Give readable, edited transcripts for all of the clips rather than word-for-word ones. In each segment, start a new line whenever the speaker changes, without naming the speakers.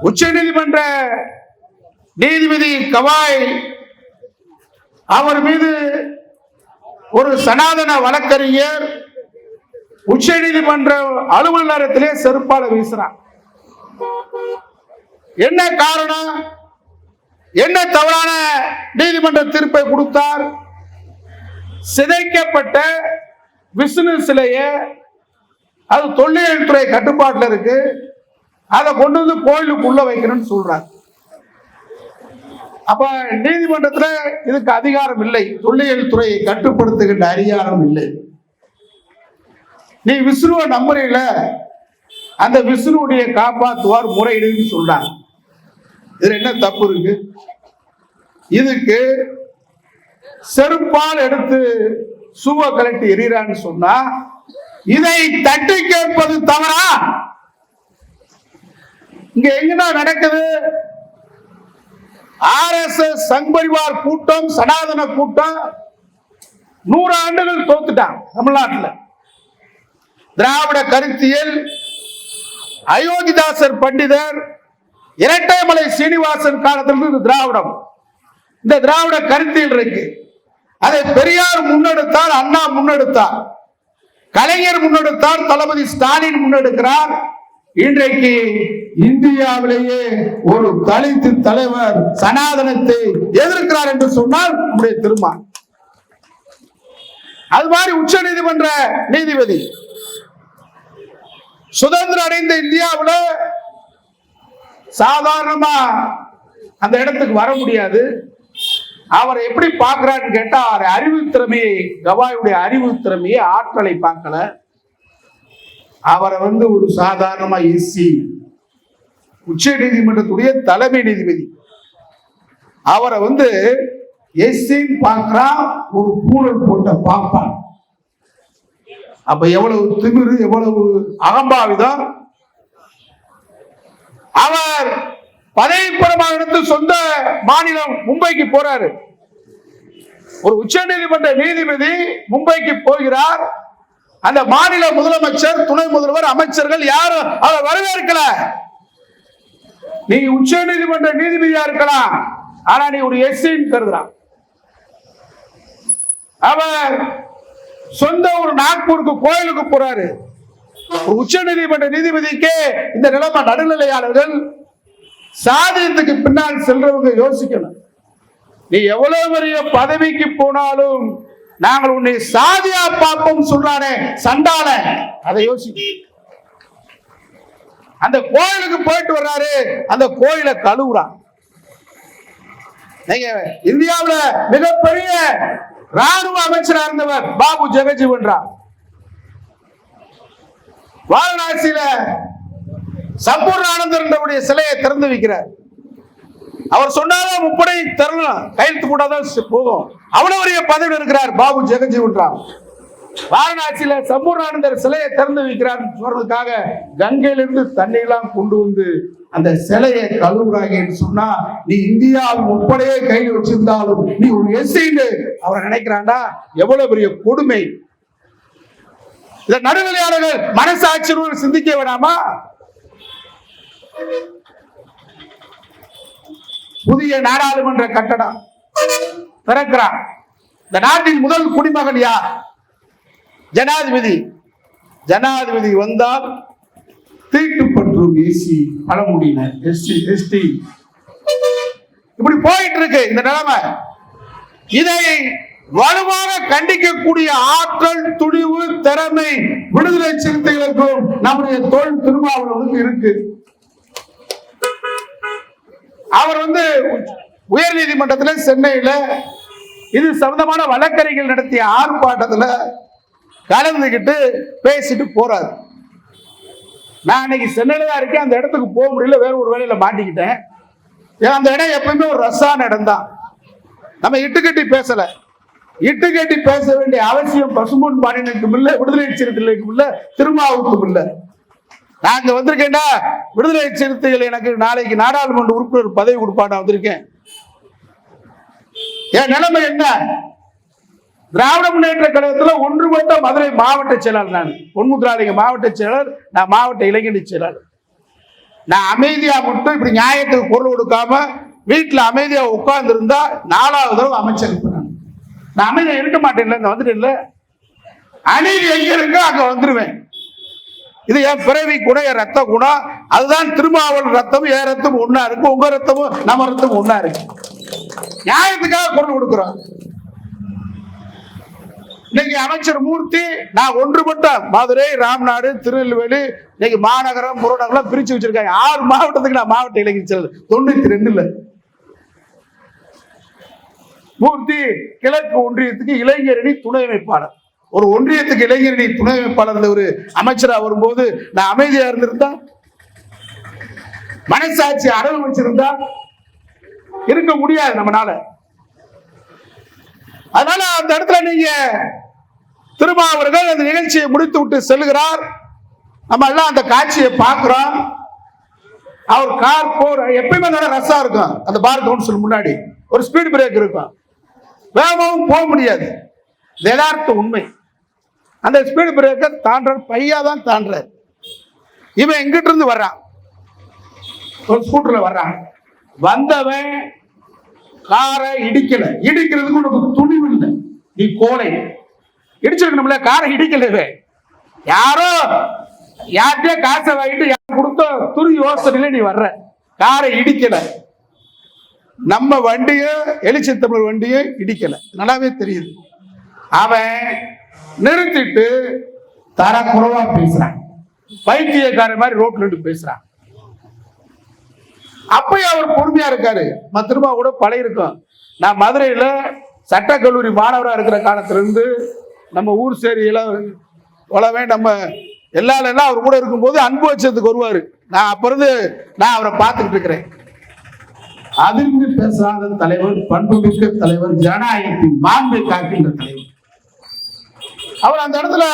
உச்ச நீதிமன்ற நீதிபதி கவாய் அவர் மீது ஒரு சனாதன வழக்கறிஞர் உச்ச நீதிமன்ற அலுவலகத்திலே செருப்பால வீசுறார். என்ன காரணம்? என்ன தவறான நீதிமன்ற தீர்ப்பை கொடுத்தார்? சிதைக்கப்பட்ட விஷ்ணு சிலையை, அது தொல்லியல் துறை கட்டுப்பாட்டில் இருக்கு, அதை கொண்டு வந்து கோயிலுக்குள்ள வைக்கணும்னு சொல்றார். அப்ப நீதிமன்றத்தில் இதுக்கு அதிகாரம் இல்லை, தொல்லியல் துறையை கட்டுப்படுத்துகின்ற அதிகாரம் இல்லை. நீ விஷ்ணுவை நம்புறீல, அந்த விஷ்ணுடைய காப்பாற்றுவார், முறையிடுன்னு சொல்றாங்க. இதுல என்ன தப்பு இருக்கு? இதுக்கு செருப்பால் எடுத்து சுவ கலட்டி எறிறான்னு சொன்னா இதை தட்டி கேட்பது தவறா? இங்க எங்கன்னா நடக்குது? RSS சங் பரிவார் கூட்டம், சனாதன கூட்டம் 100 ஆண்டுகள் தோத்துட்டான் தமிழ்நாட்டில். திராவிட கருத்தியல் அயோத்திதாசர் பண்டிதர், இரட்டைமலை சீனிவாசன் காலத்திலிருந்து திராவிடம், இந்த திராவிட கருத்தியல் இருக்கு. அதை பெரியார் முன்னெடுத்தார், அண்ணா முன்னெடுத்தார், கலைஞர் முன்னெடுத்தார், தளபதி ஸ்டாலின் முன்னெடுக்கிறார். இன்றைக்கு இந்தியாவிலேயே ஒரு தலித் தலைவர் சனாதனத்தை எதிர்க்கிறார் என்று சொன்னால் நம்முடைய திருமா. அது மாதிரி உச்ச நீதிமன்ற நீதிபதி சுதந்திரம் அடைந்த இந்தியாவில் சாதாரணமா அந்த இடத்துக்கு வர முடியாது. அவரை எப்படி பார்க்கிறான்னு கேட்டா, அவர் அறிவு திறமையை, கவாயுடைய அறிவு திறமையை, ஆற்றலை பார்க்கல. அவரை ஒரு சாதாரணமா எஸ்சி, உச்ச நீதிமன்றத்துடைய தலைமை நீதிபதி, அவரை எஸ்சின்னு பார்க்கிறான், ஒரு பூழல் போட்ட பார்ப்பான். அப்ப எவ்வளவு திமிரு, எவ்வளவு அகம்பாவிதம்! அவர் பதவி பிரமாணம் எடுத்து சொந்த மாநிலம் மும்பைக்கு போறாரு. ஒரு உச்ச நீதிமன்ற நீதிபதி மும்பைக்கு போகிறார். அந்த மாநில முதலமைச்சர், துணை முதல்வர், அமைச்சர்கள் யாரும் அதை வரவேற்கல. நீ உச்ச நீதிமன்ற நீதிபதியா இருக்கலாம், ஆனா நீ ஒரு எஸ்சின்னு கருதுறான். அவர் சொந்த ஒரு நாக்பூருக்கு கோயிலுக்கு போறாரு. உச்ச நீதிமன்ற நீதிபதிக்கே இந்த நிலைமை. நடுநிலையாளர்கள் சாதியத்துக்கு பின்னால் செல்றவங்க யோசிக்கணும். நீ எவ்வளவு பெரிய பதவிக்கு போனாலும் நாங்கள் உன்னை சாதியா பார்ப்போம் சொல்றானே சண்டால, அதை யோசிக்க. அந்த கோயிலுக்கு போயிட்டு வர்றாரு, அந்த கோயிலை கழுவுறான். நீங்க இந்தியாவில் மிகப்பெரிய ராணுவ அமைச்சராக இருந்தவர் பாபு ஜெகஜீவன் ராம் வாரணாசியில சம்பூர்ணானந்தருடைய சிலையை திறந்து வைக்கிறார். அவர் சொன்னாலும் முப்படை தரணும், கையெழுத்து போட்டாதான் போதும். அவ்வளவு பெரிய பதவி இருக்கிறார் பாபு ஜெகஜீவன் ராம். வாரணாசியில சம்பூர்ணானந்தர் சிலையை திறந்து வைக்கிறார் சொல்றதுக்காக கங்கையிலிருந்து தண்ணீர்லாம் கொண்டு வந்து அந்த சிலையை கழுவுறாங்க என்று சொன்னா, நீ இந்தியாவில் முப்படையே கையில் வச்சிருந்தாலும் நீ ஒரு எஸ்சின்னு அவரை நினைக்கிறாண்டா, எவ்வளவு பெரிய கொடுமை! இத நடுநிலையாளர்கள் மனசாட்சியோடு சிந்திக்க வேண்டாமா? புதிய நாடாளுமன்ற கட்டடம் திறக்கிறான். இந்த நாட்டின் முதல் குடிமகன் யார்? ஜனாதிபதி. ஜனாதிபதி வந்தால் தீட்டுப்பற்றும் எஸ்சி, பழங்குடியினர், எஸ்சி, எஸ்டி, இப்படி போயிட்டு இருக்கு இந்த நிலைமை. இதை வலுவாக கண்டிக்கக்கூடிய ஆற்றல், துணிவு, திறமை விடுதலை சிறுத்தைகளுக்கும் நம்முடைய தோல் திருமாவளவனுக்கு இருக்கு. அவர் உயர் நீதிமன்றத்தில் சென்னையில இது சம்பந்தமான வழக்கறிஞர்கள் நடத்திய ஆர்ப்பாட்டத்தில் கலந்துகிட்டு பேசிட்டு போறாரு. நான் இன்னைக்கு சென்னையில தான் இருக்கேன், அந்த இடத்துக்கு போக முடியல, வேற ஒரு வேலையில மாட்டிக்கிட்டேன். அந்த இடம் எப்பவுமே ஒரு ரசான இடம் தான். நம்ம இட்டுக்கட்டி பேசல. இட்டுக்கட்டி பேச வேண்டிய அவசியம் பசும்பொன் பாண்டியனுக்கும் இல்லை, விடுதலை சிறுத்தைகளுக்கும் இல்லை, திருமாவுக்கும் இல்லை. நான் இங்க வந்திருக்கேன்டா, விடுதலை சிறுத்தைகள் எனக்கு நாளைக்கு நாடாளுமன்ற உறுப்பினர் பதவி கொடுப்பான் வந்திருக்கேன். என் நிலைமை என்ன? திராவிட முன்னேற்ற கழகத்தில் ஒன்றுபட்ட மதுரை மாவட்ட செயலாளர். நான் பொன்முத்துராலிங்க மாவட்ட செயலாளர், நான் மாவட்ட இளைஞரணி செயலாளர். நான் அமைதியா மட்டும் இப்படி நியாயத்துக்கு குரல் கொடுக்காம வீட்டுல அமைதியா உட்கார்ந்து இருந்தா 4வது தடவை அமைச்சர் நான் அமைதியா இருக்க மாட்டேன்ல, இந்த வந்துட்டு இல்ல அநீதி எங்க இருக்கு அங்க வந்துருவேன். இது என் பிறவி குணம், என் ரத்த குணம். அதுதான் திருமாவளவன் ரத்தம் என் ரத்தம் ஒன்னா இருக்கு, உங்க ரத்தமும் நம்ம ரத்தம் ஒன்னா இருக்கு. நியாயத்துக்காக குரல் கொடுக்கிறோம். இன்னைக்கு அமைச்சர் மூர்த்தி நான் ஒன்றுபட்டேன். மதுரை, ராம்நாடு, திருநெல்வேலி, இன்னைக்கு மாநகரம், புறநகரம் பிரிச்சு வச்சிருக்காங்க. 6 மாவட்டத்துக்கு நான் மாவட்ட இளைஞர் செயலர் 92ல. மூர்த்தி கிழக்கு ஒன்றியத்துக்கு இளைஞரணி துணை அமைப்பாளர். ஒரு ஒன்றியத்துக்கு இளைஞரணி துணை அமைப்பாளர் ஒரு அமைச்சரா வரும்போது நான் அமைதியா இருந்திருந்தா, மனசாட்சி அடவு வச்சிருந்தா இருக்க முடியாது நம்மனால. அதனால அந்த இடத்துல நீங்க திருமாவர்கள் அந்த நிகழ்ச்சியை முடித்து விட்டு செல்கிறார். நம்ம எல்லாம் அந்த காட்சியை பார்க்கிறோம். அவர் கார் போற எப்பயுமே நல்ல ரசா இருக்கும். அந்த பார் கவுன்சில் முன்னாடி ஒரு ஸ்பீட் பிரேக் இருக்கும், வேகமாவும் போக முடியாது. யதார்த்த உண்மை. அந்த ஸ்பீட் பிரேக்கை தாண்ட பையா தான் தாண்ட. இவன் எங்கிட்ட இருந்து வர்றான், ஒரு ஸ்கூட்டர்ல வர்றான். வந்தவன் காரை இடிக்கல. இடிக்கிறதுக்கு உனக்கு துணிவு இல்லை, நீ கோலை இடிச்சிருக்கணும்ல. காரை இடிக்கலவே, யாரோ யார்கிட்டயே காசை வாங்கிட்டு யார் கொடுத்த துணி யோசனையில நீ வர்ற. காரை இடிக்கல. நம்ம வண்டியும் எழுச்சி தமிழ் வண்டியும் இடிக்கல, நல்லாவே தெரியுது. அவன் நிறுத்திட்டு தரக்குறைவா பேசுறான், பைத்தியக்கார மாதிரி ரோட்ல இருந்து பேசுறான். அப்பயும் அவர் பொறுமையா இருக்காரு. திரும்ப கூட பழைய இருக்கும். நான் மதுரையில சட்டக்கல்லூரி மாணவராக இருக்கிற காலத்திலிருந்து நம்ம ஊர் சேரியில உழவே நம்ம எல்லாரும் அவர் கூட இருக்கும்போது அன்பு வச்சதுக்கு வருவாரு. நான் அப்ப இருந்து நான் அவரை பார்த்துக்கிட்டு இருக்கிறேன். அதிர்ந்து பேசாத தலைவர், பண்புமிக்க தலைவர், ஜனநாயகத்தின் மாண்பை காக்கின்ற தலைவர். அவர் அந்த இடத்துல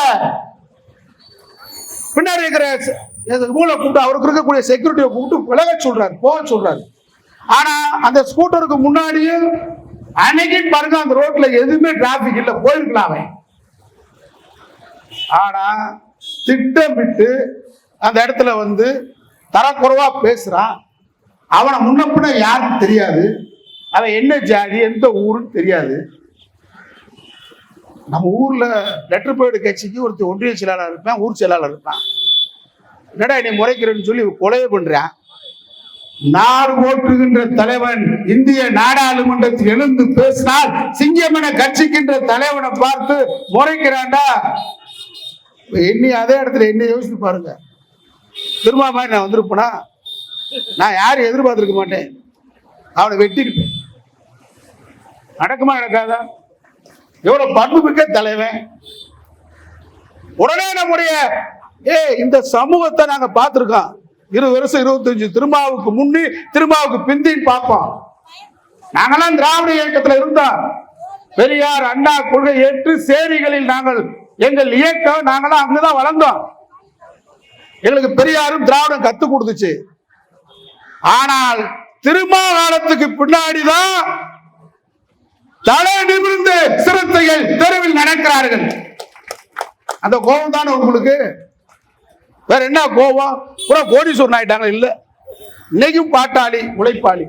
பின்னாடி இருக்கிற மூளை கூப்பிட்டு அவருக்கு இருக்கக்கூடிய செக்யூரிட்டியை கூப்பிட்டு விலக சொல்றாரு, போக சொல்றாரு. ஆனா அந்த ஸ்கூட்டருக்கு முன்னாடியும் அன்னைக்கு பாருங்க அந்த ரோட்ல எதுவுமே டிராபிக் இல்ல, போயிருக்கலாம் அவன். ஆனா திட்டமிட்டு அந்த இடத்துல வந்து தரக்குறைவா பேசுறான். அவனை முன்ன யாருக்கும் தெரியாது, அவன் என்ன ஜாதி எந்த ஊருன்னு தெரியாது. நம்ம ஊர்ல லெட்டர் பேர்டு கட்சிக்கு ஒருத்தர் ஒன்றிய செயலாளர் இருப்பான், ஊர் செயலாளர் இருப்பான். என்னடா நீ முறைக்கிறேன்னு சொல்லி கொலையை பண்றான். நாடு போற்றுகின்ற தலைவன் இந்திய நாடாளுமன்றத்தில் எழுந்து பேசினால் சிங்கமென கட்சிக்கின்ற தலைவனை பார்த்து முறைக்கிறான்டா. எண்ணி அதே இடத்துல என்ன யோசித்து பாருங்க. திரும்ப மாதிரி நான் வந்திருப்பேனா, நான் யாரும் எதிர்பார்த்திருக்க மாட்டேன், அவனை வெட்டிருப்பேன். நடக்குமா நடக்காதா? எவ்வளவு பண்புமிக்க தலைவன். உடனே நம்முடைய இந்த சமூகத்தை நாங்க பார்த்திருக்கோம். 20 வருஷம் 25 திருமாவுக்கு முன்னி திருமாவுக்கு பிந்தின்னு பார்ப்போம். நாங்களாம் திராவிட இயக்கத்துல இருந்தோம். பெரியார் அண்ணா கொள்கை ஏற்று சேரிகளில் நாங்கள் எங்கள் இயக்கம் நாங்களாம் அங்கதான் வளர்ந்தோம். எங்களுக்கு பெரியாரும் திராவிடம் கத்து கொடுத்துச்சு. ஆனால் திருமாவளத்துக்கு பின்னாடிதான் தலை நிமிர்ந்து சிறுத்தைகள் தெருவில் நடக்கிறார்கள். அந்த கோபம் தானே உங்களுக்கு? வேற என்ன கோபம்? பூரா கோடீஸ்வரன் ஆயிட்டாங்க. இல்ல, இன்னைக்கும் பாட்டாளி உழைப்பாளி.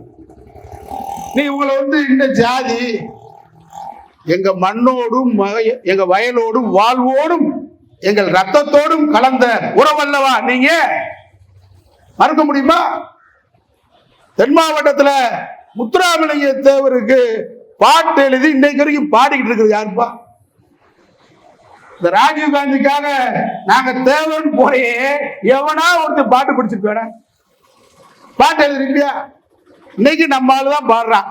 நீ உங்களை வந்து இந்த ஜாதி எங்க மண்ணோடும் எங்க வயலோடும் வாழ்வோடும் எங்கள் ரத்தத்தோடும் கலந்த உறவல்லவா நீங்க? மறக்க முடியுமா? தென் மாவட்டத்தில் முத்துராமலிங்க தேவருக்கு பாட்டு எழுதி இன்னைக்கு வரைக்கும் பாடிக்கிட்டு இருக்கிறது யாருப்பா? இந்த ராஜீவ் காந்திக்காக நாங்க தேவன் போயே எவனா ஒருத்தர் பாட்டு பிடிச்சிருப்பேட, பாட்டு எழுதிருப்பியா? இன்னைக்கு நம்ம ஆளுதான் பாடுறான்.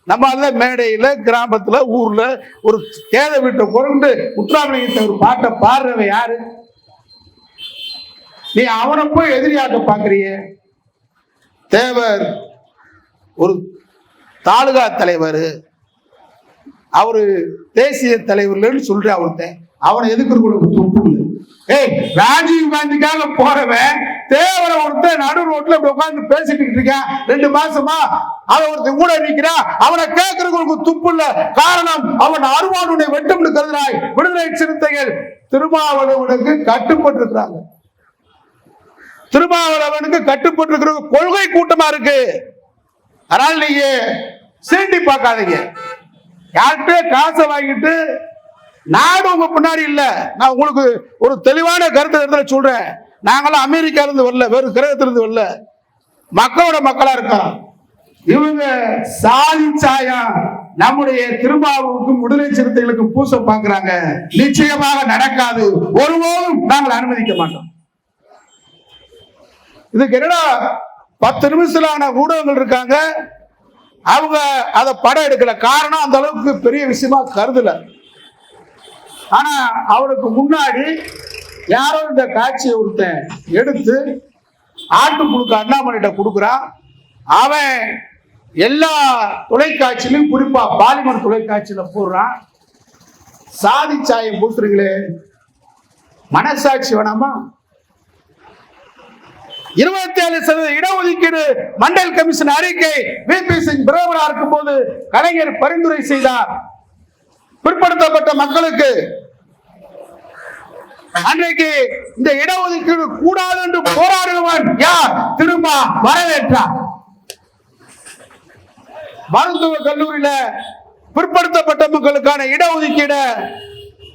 நம்ம ஆளுதான் மேடையில கிராமத்துல ஊர்ல ஒரு கேத வீட்டை கொண்டு முத்துராமலிங்க ஒரு பாட்டை பாடுறவன் யாரு? நீ அவனை போய் எதிரியாக்க பாக்குறிய. தேவர் ஒரு தாலுகா தலைவர், அவரு தேசிய தலைவர்லன்னு சொல்ற அவர்கிட்ட அவனை எதுக்கு? ஏய், ராஜீவ் காந்திக்காக போறவன் தேவரை ஒருத்தர் நடு ரோட்ல உட்கார்ந்து பேசிட்டு இருக்கான் 2 மாசமா. அவன் ஒருத்தர் கூட நிற்கிறான், அவனை கேட்கறதுக்கு துப்பு இல்ல. காரணம், அவன் அருவானுடைய வெட்டும் கருதுறாய். விடுதலை சிறுத்தைகள் திருமாவளவனுக்கு கட்டுப்பட்டு இருக்கிறாங்க. திருமாவளவனுக்கு கட்டுப்பட்டு இருக்கிற கொள்கை கூட்டமா இருக்கு. அதனால நீங்க சீண்டி பார்க்காதீங்க. யார்கிட்ட காசை வாங்கிட்டு நாடு உங்க பின்னாடி இல்ல. நான் உங்களுக்கு ஒரு தெளிவான கருத்தை சொல்றேன். நாங்களாம் அமெரிக்கால இருந்து வரல, வேறு கிரகத்திலிருந்து வரல, மக்களோட மக்களா இருக்கோம். இவங்க சாதி சாயம் நம்முடைய திருமாவுக்கும் விடுதலை சிறுத்தைகளுக்கும் பூச பாக்குறாங்க. நிச்சயமாக நடக்காது, ஒருபோதும் நாங்கள் அனுமதிக்க மாட்டோம். இதுக்கு என்னடா 10 நிமிஷத்துல ஊடகங்கள் இருக்காங்க, அவங்க அதை படம் எடுக்கல. காரணம் அந்த அளவுக்கு பெரிய விஷயமா கருதல. ஆனா அவருக்கு முன்னாடி யாரோ இந்த காட்சியை ஒருத்தன் எடுத்து ஆட்டுப்புழுக்கு அண்ணாமலையிட்ட கொடுக்குறான். அவன் எல்லா தொலைக்காட்சியிலும், குறிப்பா பாலிமர் தொலைக்காட்சியில போடுறான். சாதி சாயம் பூசுறீங்களே, மனசாட்சி வேணாமா? 27% இடஒதுக்கீடு மண்டல் கமிஷன் அறிக்கை VP சிங் பிரதமரா இருக்கும் போது கலைஞர் பரிந்துரை செய்தார். பிற்படுத்தப்பட்ட மக்களுக்கு அன்றைக்கு இந்த இடஒதுக்கீடு கூடாது என்று போராடுவன் யார்? திரும்ப வரவேற்றார். மருத்துவ கல்லூரியில பிற்படுத்தப்பட்ட மக்களுக்கான இடஒதுக்கீடு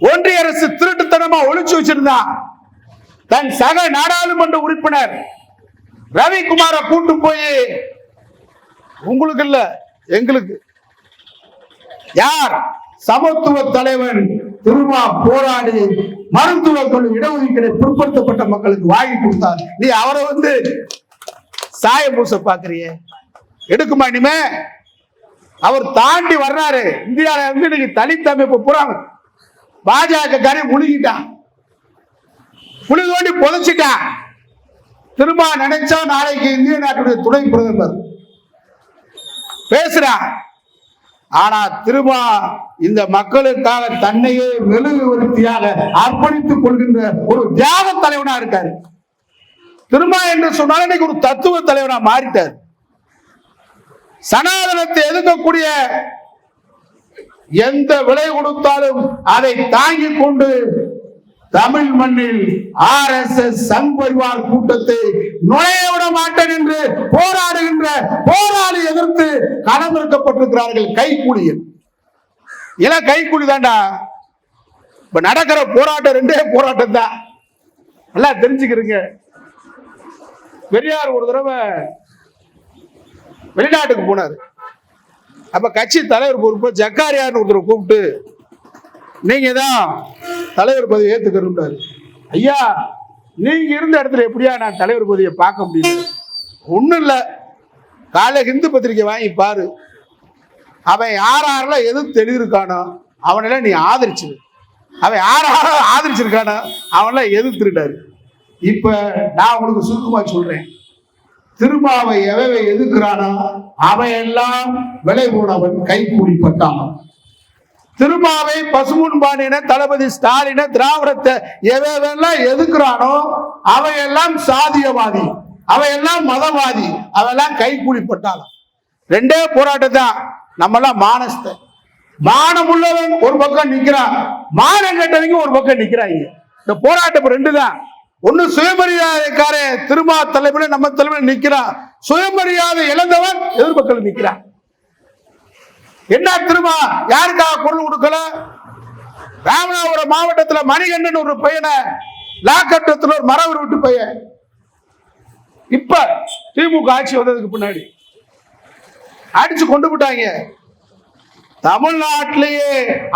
ஒன்றிய அரசு திருட்டுத்தனமா ஒழிச்சு வச்சிருந்தான். தன் சக நாடாளுமன்ற உறுப்பினர் ரவிக்குமார கூட்டு போய், உங்களுக்கு இல்ல எங்களுக்கு, யார் சமத்துவ தலைவன் திருமா போராடி மருத்துவ கல்லூரி இடஒதுக்கீடு பிற்படுத்தப்பட்ட மக்களுக்கு வாங்கி கொடுத்தார். நீ அவரை சாய பூச பாக்குறிய, எடுக்குமா? இனிமே அவர் தாண்டி வர்றாரு. இந்தியாவில இன்னைக்கு தலித் அமைப்பு புறாங்க பாஜக காரி முழுகிட்டான், புலி தோண்டி புதைச்சிட்டான். திரும்ப நினைச்சா நாளைக்கு இந்திய நாட்டுடைய துணை பிரதமர் பேசுறான். ஆனா திரும்ப இந்த மக்களுக்காக தன்னையே மெழுகுவர்த்தியாக அர்ப்பணித்துக் கொள்கின்ற ஒரு தியாக தலைவனா இருக்காரு. திரும்ப என்று சொன்னாலும் இன்னைக்கு ஒரு தத்துவ தலைவனா மாறிட்டார். சனாதனத்தை எதிர்க்கக்கூடிய எந்த விலை கொடுத்தாலும் அதை தாங்கிக் கொண்டு தமிழ் மண்ணில் RSS சங் பரிவார் கூட்டத்தை நுழைய விட மாட்டேன் என்று போராடுகின்ற போராளி எதிர்த்து களமிறக்கப்பட்டிருக்கிறார்கள். கைக்கூலியில் இல்ல கைக்கூலி தாண்டா. இப்ப நடக்கிற போராட்டம் ரெண்டே போராட்டம் தான், எல்லாம் தெரிஞ்சுக்கிறீங்க. பெரியார் ஒரு தடவை வெளிநாட்டுக்கு போனார். அப்ப கட்சி தலைவர் பொறுப்பு ஜக்காரியார் ஒருத்தரை கூப்பிட்டு, நீங்க தான் தலைவர் பதவி ஏத்துக்கிறாரு. ஐயா, நீங்க இருந்த இடத்துல எப்படியா நான் தலைவர் பதவியை பார்க்க முடியும்? ஒண்ணும் இல்ல, காலை ஹிந்து பத்திரிக்கை வாங்கி பாரு, அவன் யாரெல்லாம் எதிர்த்து எழுதியிருக்கானோ அவனெல்லாம் நீ ஆதரிச்சிரு, அவன் யாரெல்லாம் ஆதரிச்சிருக்கானோ அவனெல்லாம் எதிர்த்துட்டாரு. இப்ப நான் உங்களுக்கு சுருக்கமா சொல்றேன், திருமாவை எவை எதிர்க்கிறானோ அவையெல்லாம் விலை போனவன் கைக்கூலிப்பட்டான். திருமாவை பசுமுன் பாண்டியன தளபதி ஸ்டாலின திராவிடத்தை எவையெல்லாம் எதிர்க்கிறானோ அவையெல்லாம் சாதியவாதி, அவையெல்லாம் மதவாதி, அவையெல்லாம் கைக்கூலிப்பட்டாலும். ரெண்டே போராட்டம் தான். நம்மெல்லாம் மானஸ்த மானம் உள்ளவன் ஒரு பக்கம் நிக்கிறான், மானம் கெட்டவங்க ஒரு பக்கம் நிக்கிறாங்க. இந்த போராட்டம் ரெண்டு தான். ஒன்னு சுயமரியாதைக்கார திருமா தலைமையில நம்ம தலைமையில நிக்கிறான், சுயமரியாதை இழந்தவன் எதிர்பக்கத்தில் நிக்கிறான். என்ன திருமா யாருக்காக குரல் கொடுக்கல? ராமநாதபுரம் மாவட்டத்தில் மணிகண்டன் ஒரு பையனை லாக்கட்டத்தில் ஒரு மரவர் விட்டு பையன் இப்ப திமுக ஆட்சி வந்ததுக்கு பின்னாடி அடிச்சு கொண்டு விட்டாங்க. தமிழ்நாட்டிலேயே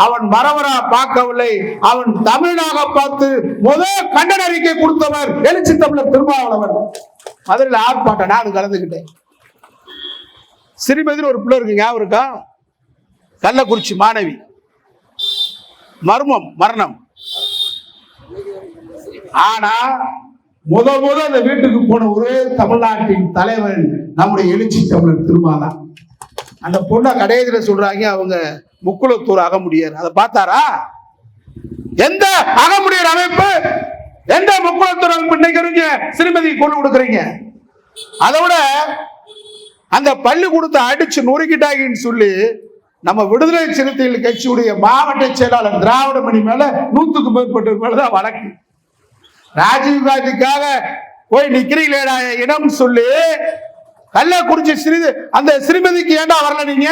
அவன் மரவரா பார்க்கவில்லை, அவன் தமிழனாக பார்த்து முதல் கண்டன அறிக்கை கொடுத்தவர் எழுச்சி தமிழர் திருமாவளவன். மதுரையில் ஆர்ப்பாட்டம் நான் கலந்துக்கிட்டேன். சிறுமதியில் ஒரு பிள்ளை இருக்கு, ஞாபகம் இருக்கா? கள்ளக்குறிச்சி மாணவி, மரணம். ஆனா முத அந்த வீட்டுக்கு போன ஒரே தமிழ்நாட்டின் தலைவன் நம்முடைய எழுச்சி தமிழர் திருமாதான். அந்த பொண்ணை கடைசியில சொல்றாங்க அவங்க முக்குளத்தூர் அகமுடியார். அதை பார்த்தாரா? எந்த அகமுடியார் அமைப்பு, எந்த முக்குளத்தூர் அமைப்பு நினைக்கிறீங்க சிறுமதி கொண்டு கொடுக்குறீங்க? அதோட அந்த பள்ளிக்கூடத்தை அடிச்சு நொறுக்கிட்டாங்கன்னு சொல்லி நம்ம விடுதலை சிறுத்தைகள் கட்சியுடைய மாவட்ட செயலாளர் திராவிடமணி மேல 100க்கும் மேற்பட்ட மேலதான் வழக்கு. ராஜீவ் காந்திக்காக போய் நிக்கிறீங்களேடா இடம் சொல்லி கள்ளக்குறிச்சி அந்த ஸ்ரீமதிக்கு ஏண்டா வரல நீங்க?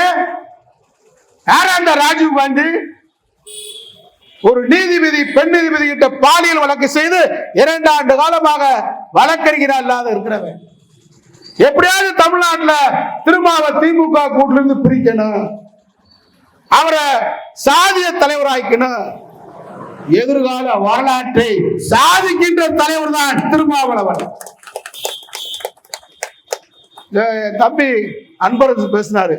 யாரா அந்த ராஜீவ் காந்தி? ஒரு நீதிபதி பெண் நீதிபதி கிட்ட பாலியல் வழக்கு செய்து 2 ஆண்டு காலமாக வழக்கறிஞரா இல்லாத இருக்கிறவன் எப்படியாவது தமிழ்நாட்டில் திருமாவை திமுக கூட்டில இருந்து பிரிக்கணும், அவரை சாதிய தலைவராக்கணும். எதிர்கால வரலாற்றை சாதிக்கின்ற தலைவர் தான் திருமாவளவன். தம்பி அன்பரசு பேசினாரு,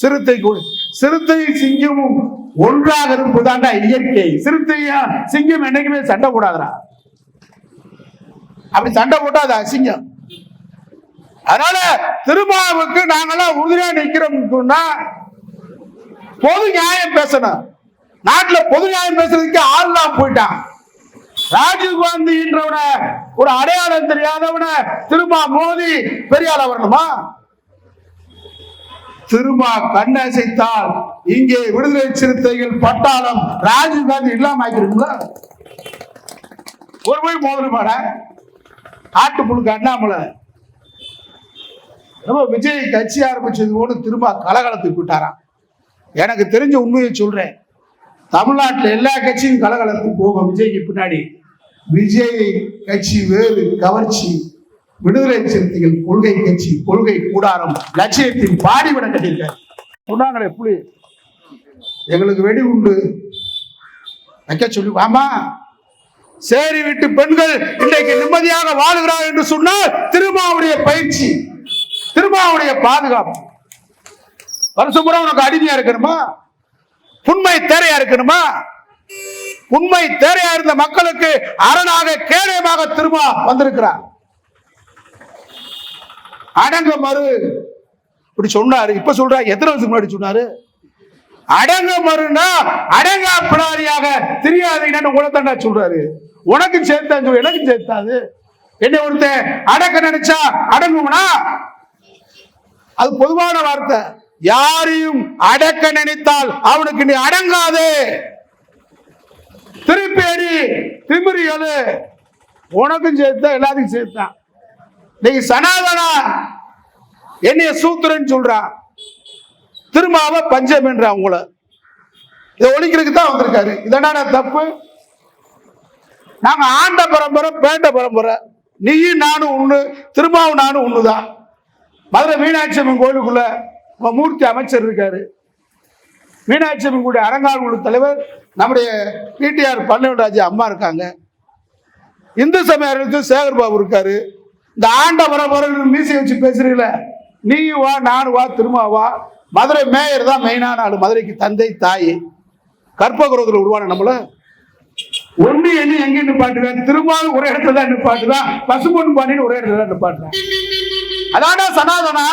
சிறுத்தை சிங்கமும் ஒன்றாக இருப்பதாண்டா இயற்கை. சிறுத்தையும் சிங்கம் என்னைக்குமே சண்டை போடாதா, அப்படி சண்டை போட்டா அது அசிங்கம். அதனால திருமாவுக்கு நாங்கெல்லாம் உறுதியா நிக்கிறோம்னா பொது நியாயம் பேசணும். நாட்டில் பொது நியாயம் பேசுறதுக்கு ஆள்லாம் போயிட்டான். ராஜீவ் காந்தின்றவன ஒரு அடையாளம் தெரியாதவன திருமா மோதி பெரியாள வரணுமா? திருமா கண்ணசைத்தால் இங்கே விடுதலை சிறுத்தைகள் பட்டாளம் ராஜீவ் காந்தி இல்லாம ஆக்கிருக்குங்களா? ஒரு போய் மோதலுமாட ஆட்டு புழுக்கு அண்ணாமலை விஜய் கட்சி ஆரம்பிச்சது போது திரும்ப கலகலத்துக்கு விட்டாராம். எனக்கு தெரிஞ்ச உண்மையை சொல்றேன், தமிழ்நாட்டில் எல்லா கட்சியும் கலகலத்துக்கு போகும். விஜய்க்கு பின்னாடி விஜய் கட்சி வேறு கவர்ச்சி, விடுதலை சிறுத்தைகள் கொள்கை கட்சி, கொள்கை கூடாரம், லட்சியத்தின் பாடிவிட கட்டியிருக்காரு. சொன்னாங்களே புலி எங்களுக்கு வெடி உண்டு வைக்க சொல்லி, ஆமா சேரி வீட்டு பெண்கள் இன்றைக்கு நிம்மதியாக வாழுகிறார் என்று சொன்னால் திருமாவுடைய பயிற்சி, திருமாவுடைய பாதுகாப்பு. வருஷம் பூரா உனக்கு அடிமையா இருக்கணுமா? உண்மை தேரையா இருக்கணுமா? உண்மை தேரையா இருந்த மக்களுக்கு அரணாக கேடயமாக திரும்ப வந்திருக்கிறார். அடங்க மறு இப்படி சொன்னாரு. இப்ப சொல்ற எத்தனை வருஷம் முன்னாடி சொன்னாரு? அடங்க மறுனா அடங்கா பிடாரியாக தெரியாதீங்கன்னு உலகத்தாண்டா சொல்றாரு. உனக்கு சேர்த்தா சொல்லு, எனக்கு சேர்த்தாது. என்ன ஒருத்தன் அடக்க நினைச்சா அடங்குவனா? அது பொதுவான வார்த்தை. யாரையும் அடக்க நினைத்தால் அவனுக்கு நீ அடங்காதே. திருப்பேடி திமிரியலு உனக்கும் சேர்த்தா எல்லாத்தையும் சேர்த்தான். நீங்க சனாதனா என்னைய சூத்திரன்னு சொல்றான், திருமாவ பஞ்சம் என்ற உங்களை இதை ஒழிக்கிறதுக்கு தான் வந்திருக்காரு. இதனால தப்பு. நாங்க ஆண்ட பரம்பரை பேண்ட பரம்பரை, நீயும் நானும் ஒண்ணு, திருமாவும் நானும் ஒண்ணுதான். மதுரை மீனாட்சி அம்மன் கோயிலுக்குள்ள மூர்த்தி அமைச்சர் இருக்காரு. மீனாட்சி அம்மன் கூட அரங்கால் குழு தலைவர் நம்முடைய பிடிஆர் பழனிராஜா அம்மா இருக்காங்க. இந்து சமய அறநிலையத்தில் சேகர் பாபு இருக்காரு. இந்த ஆண்ட பரம்பரை மீசை வச்சு பேசுறீங்கள, நீயும் வா நானும் வா திருமாவா. மதுரை மேயர் தான் மெயினான ஆளு. மதுரைக்கு தந்தை தாய். கற்பகுரத்தில் உருவான நம்மள ஒண்ணு என்ன எங்க நிப்பாட்டுவேன்? திருமாவும் ஒரே இடத்துல தான் நிப்பாட்டுதான், பசும்பொன் பாண்டின்னு ஒரே இடத்துல தான் நிப்பாட்டுவேன். அதான சனாதனா.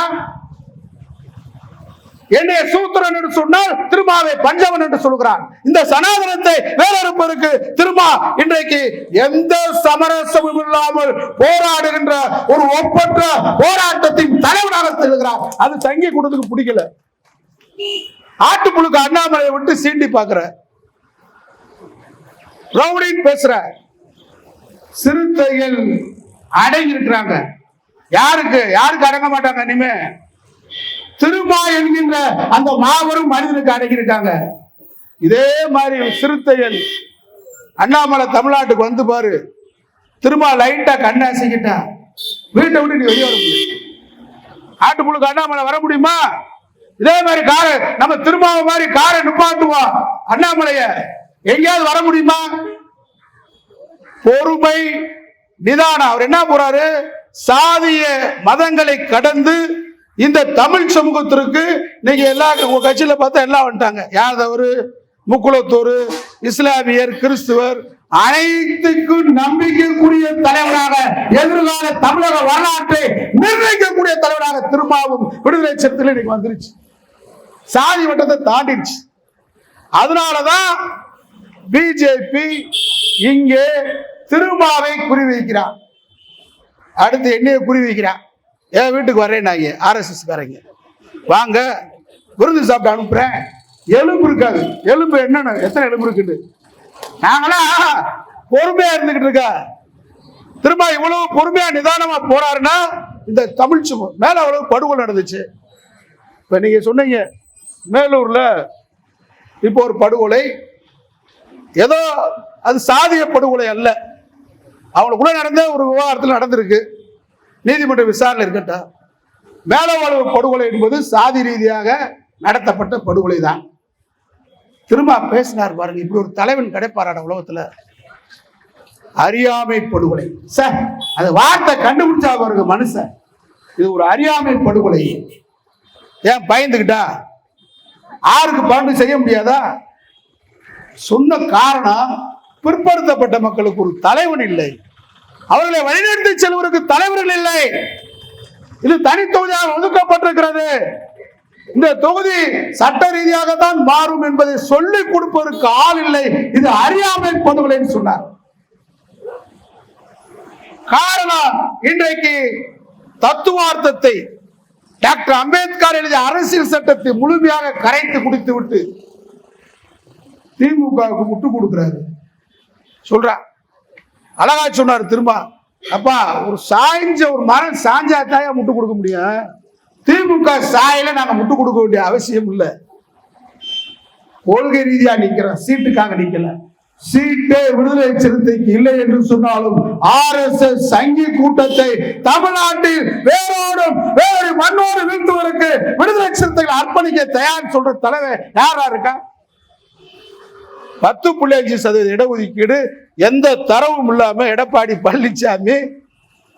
என்னைய சூத்திரன் என்று சொன்னால் திருமாவை பஞ்சவன் என்று சொல்கிறான். இந்த சனாதனத்தை வேறொருப்பருக்கு திருமா இன்றைக்கு எந்த சமரசமும் இல்லாமல் போராடுகின்ற ஒரு ஒப்பற்ற போராட்டத்தின் தலைவராக திகழ்கிறார். அது தங்கி கொடுத்துக்கு பிடிக்கல. ஆட்டுப்புழுக்கு அண்ணாமலையை விட்டு சீண்டி பார்க்கிற ரவுடின்னு பேசுற சிறுத்தைகள் அடங்கி இருக்கிறாங்க. யாருக்கு யாருக்கு அடங்க மாட்டாங்க? இனிமே திருமா என்கின்ற அந்த மாபெரும் மனிதனுக்கு அடங்கி இருக்காங்க. இதே மாதிரி சிறுத்தைகள் அண்ணாமலை தமிழ்நாட்டுக்கு வந்து பாரு, திருமா லைட்டா கண்ணாசிக்கிட்டா வீட்டை விட்டு நீ வெளியே வர முடியும். ஆட்டுப்புழுக்கு அண்ணாமலை வர முடியுமா? இதே மாதிரி காரை நம்ம திருமாவை மாதிரி காரை நிப்பாட்டுவோம். அண்ணாமலைய எங்கேயாவது வர முடியுமா? பொறுமை நிதானம். அவர் என்ன போறாரு? சாதிய மதங்களை கடந்து இந்த தமிழ் சமூகத்திற்கு நீங்க எல்லா உங்க கட்சியில பார்த்தா எல்லாம் வந்துட்டாங்க. யாதவர், முக்குளத்தூர், இஸ்லாமியர், கிறிஸ்துவர் அனைத்துக்கும் நம்பிக்கைக்குரிய தலைவராக, எதிர்கால தமிழக வரலாற்றை நிர்ணயிக்கக்கூடிய தலைவராக திருமாவும் விடுதலை சிறுத்தைகள் இன்னைக்கு வந்துருச்சு. சாதி வட்டத்தை தாண்டிடுச்சு. அதனாலதான் பிஜேபி இங்கே திருமாவை குறிவைக்கிறான். அடுத்து என்னைய குறிவைக்கிறான். என் வீட்டுக்கு வரேன், நாங்க RSS காரங்க வாங்க விருந்து சாப்பிட்டு அனுப்புறேன். எலும்பு இருக்காது. எலும்பு என்னன்னு எத்தனை எலும்பு இருக்குது? நாங்களா பொறுமையா இருந்துகிட்டு இருக்க திரும்ப இவ்வளவு பொறுமையா நிதானமா போறாருன்னா இந்த தமிழ் மேல அவ்வளவு படுகொலை நடந்துச்சு. இப்ப நீங்க சொன்னீங்க மேலூர்ல இப்போ ஒரு படுகொலை, ஏதோ அது சாதிய படுகொலை அல்ல, அவங்களுக்குள்ள நடந்த ஒரு விவகாரத்தில் நடந்திருக்கு, நீதிமன்ற விசாரணை இருக்கட்டும். மேலவளவு படுகொலை என்பது சாதி ரீதியாக நடத்தப்பட்ட படுகொலை தான். திரும்ப பேசினார் பாருங்க, இப்படி ஒரு தலைவன் கிடைப்பாராட உலகத்துல. அறியாமை படுகொலை சார், அந்த வார்த்தை கண்டுபிடிச்சா பாருங்க மனுஷன், இது ஒரு அறியாமை படுகொலை. ஏன் பயந்துகிட்டா? ஆருக்கு பாண்டு செய்ய முடியாதா? சொன்ன காரணம் பிற்படுத்தப்பட்ட மக்களுக்கு ஒரு தலைவன் இல்லை, அவர்களை வழிநடத்தி செல்வதற்கு தலைவர்கள் இல்லை. இது தனித்தொகுதியாக ஒதுக்கப்பட்டிருக்கிறது. இந்த தொகுதி சட்ட ரீதியாக தான் மாறும் என்பதை சொல்லிக் கொடுப்பதற்கு ஆள் இல்லை. இது அறியாமை படுகொலை சொன்னார். காரணம், இன்றைக்கு தத்துவார்த்தத்தை டாக்டர் அம்பேத்கர் எழுதிய அரசியல் சட்டத்தை முழுமையாக கரைத்து குடித்து விட்டு திமுகவுக்கு முட்டு கொடுக்கிறாரு. சொல்ற அழகா சொன்னார் திரும்ப, அப்பா ஒரு சாய்ஞ்ச ஒரு மரம் சாஞ்சா தாயா முட்டு கொடுக்க முடியும், திமுக சாயில நாங்க முட்டு கொடுக்க வேண்டிய அவசியம் இல்லை. கொள்கை ரீதியா நிக்கிறோம், சீட்டுக்காக நிக்கல. சீட்டே விடுதலை சிறுத்தைக்கு இல்லை என்று சொன்னாலும் RSS சங்கி கூட்டத்தை தமிழ்நாட்டில் வேரோடும் வேறு மண்ணோடு வீழ்த்துவதற்கு விடுதலை சிறுத்தைகள் அர்ப்பணிக்க தயார் சொல்ற தலைவர் யாரா இருக்கா? 10.5% இடஒதுக்கீடு எந்த தரவும் இல்லாம எடப்பாடி பழனிசாமி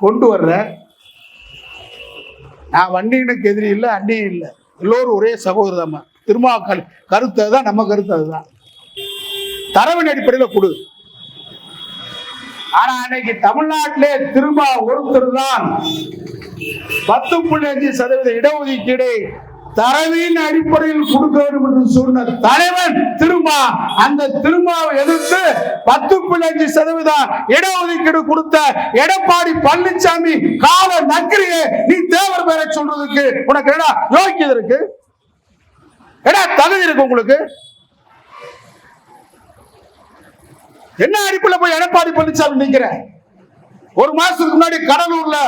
கொண்டு வர்ற. நான் வண்டிகளுக்கு எதிரி இல்லை, அண்ணியும் இல்லை, எல்லோரும் ஒரே சகோதரமா. திரும்ப கருத்து அதுதான், நம்ம கருத்து அதுதான். தரவின் அடிப்படையில் கொடு. ஆனா அன்னைக்கு தமிழ்நாட்டிலே திரும்ப ஒருத்தர் தான் 10.5% இடஒதுக்கீடு தரவின் அடிப்படையில் கொடுக்க வேண்டும் என்று சொன்ன தலைவன் திரும்ப. அந்த திருமாவை எதிர்த்து 10.5% இடஒதுக்கீடு கொடுத்த எடப்பாடி பழனிசாமி கால நக்கிரியே நீ தேவர் பேரை சொல்றதுக்கு உனக்கு என்ன யோகியது இருக்கு? என்ன தகுதி இருக்கு உங்களுக்கு? என்ன அடிப்படையில் போய் எடப்பாடி பழனிசாமி நிக்கிற? ஒரு மாசத்துக்கு முன்னாடி கடலூர்ல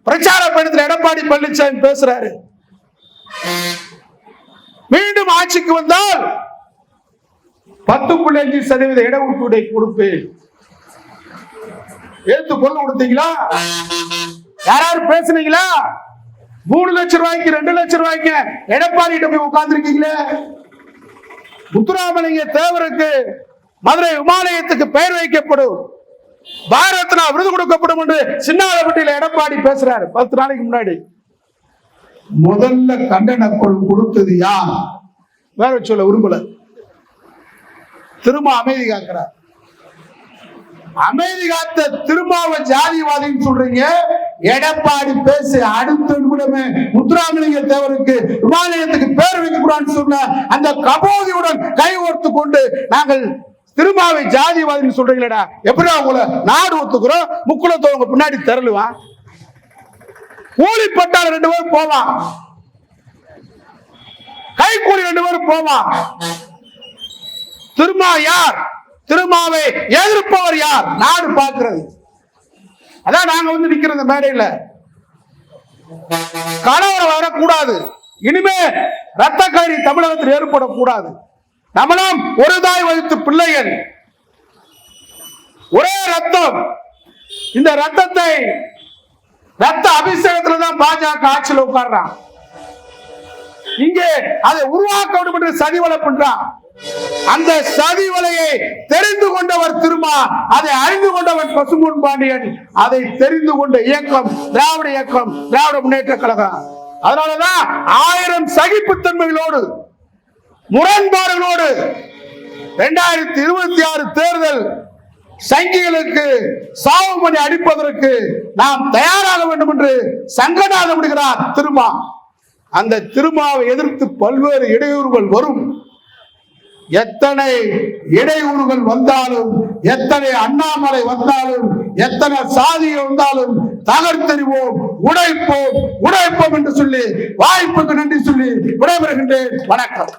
பிரச்சார பயணத்தில் எடப்பாடி பழனிசாமி பேசுறாரு, மீண்டும் ஆட்சிக்கு வந்தால் 10.5% இடஒதுக்கீடை கொடுப்பேன். எடுத்து பொருள் கொடுத்தீங்களா? யாராவது பேசுனீங்களா? 3 லட்சம் ரூபாய்க்கு 2 லட்சம் ரூபாய்க்கு எடப்பாடி போய் உட்கார்ந்து இருக்கீங்களே. முத்துராமலிங்க தேவருக்கு மதுரை விமானத்துக்கு பெயர் வைக்கப்படும், பாரத்னா விருது கொடுக்கப்படும் என்று சின்னாலப்பட்டியில் எடப்பாடி பேசுறாரு 10 நாளைக்கு முன்னாடி. முதல்ல கண்டன குரல் கொடுத்தது யார்? வேற சொல்ல விரும்பல. திரும்ப அமைதி காக்கிறார். அமைதி காத்த திருமாவை ஜாதிவாதின்னு சொல்றீங்க. எடப்பாடி பேசி அடுத்த நிமிடமே முத்துராமலிங்க தேவருக்கு விமானத்துக்கு பேர் வைக்க கூடாதுன்னு சொன்ன அந்த கபோதியுடன் கைகோர்த்து கொண்டு நாங்கள் திருமாவை ஜாதிவாதின்னு சொல்றீங்களா? எப்படி உங்களை நாடு ஒத்துக்கிறோம்? முக்குளத்தவங்க பின்னாடி திரளுவான், கூலிப்பட்டால் 2 பேரும் போவான், கைக்கூலி 2 பேரும் போவான். திருமா யார்? திருமாவை எதிர்ப்பவர் யார்? நாடு பார்க்கிறது. அதான் நாங்க வந்து நிக்கிற மேடையில் கலவரம் வரக்கூடாது, இனிமே ரத்த கயிறு தமிழகத்தில் ஏற்படக்கூடாது. நம்மளும் ஒரு தாய் வகுத்து பிள்ளைகள், ஒரே ரத்தம். இந்த ரத்தத்தை ரத்த அபிஷேகத்துல தான் பாஜக ஆட்சியில் உட்கார்றான். இங்கே அதை உருவாக்க வேண்டும் என்று சதிவலை பண்றான். அந்த சதிவலையை தெரிந்து கொண்டவர் திருமா, அதை அறிந்து கொண்டவர் பசும்பொன் பாண்டியன், அதை தெரிந்து கொண்ட இயக்கம் திராவிட இயக்கம், திராவிட முன்னேற்ற கழகம். அதனாலதான் 1000 சகிப்புத்தன்மைகளோடு முரண்பாடுகளோடு 2026 தேர்தல் சங்கிகளுக்கு சாவு மணி அடிப்பதற்கு நாம் தயாராக வேண்டும் என்று சங்கநாதம் விடுகிறார் திருமா. அந்த திருமாவை எதிர்த்து பல்வேறு இடையூறுகள் வரும். எத்தனை இடையூறுகள் வந்தாலும், எத்தனை அண்ணாமலை வந்தாலும், எத்தனை சாதியை வந்தாலும் தகர்த்தெறிவோம், உடைப்போம் என்று சொல்லி வாய்ப்புக்கு நன்றி சொல்லி விடைபெறுகின்றேன். வணக்கம்.